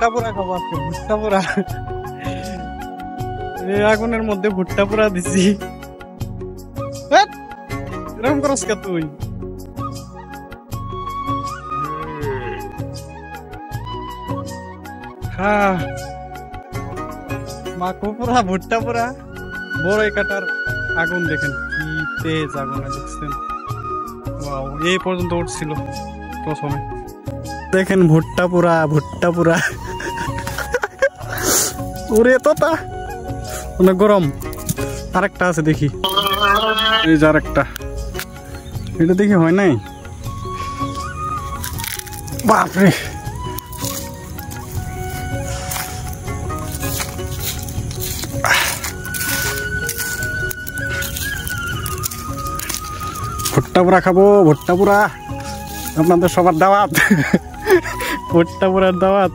ভুট্টা পোড়া খাবো আজকে, ভুট্টা পোড়া। এই আগুনের মধ্যে ভুট্টা পোড়া দিছি। এরকম করস কে তুই? হ্যাঁ, মাখো পোড়া, ভুট্টা পোড়া, বড়ই কাটার আগুন দেখেন কি তেজ আগুনে, দেখছেন? ওয়াও, এই পর্যন্ত উঠছিল প্রথমে। দেখেন ভুট্টা পোড়া, ভুট্টা পোড়া। ওরে তোতা অনেক গরম। আরেকটা আছে দেখি, এই যে আরেকটা, এটা দেখি হয় নাই। বাপরে, ভুট্টা পোড়া খাবো, ভুট্টা পোড়া। আপনাদের সবার দাওয়াত, ভুট্টা পোড়ার দাওয়াত।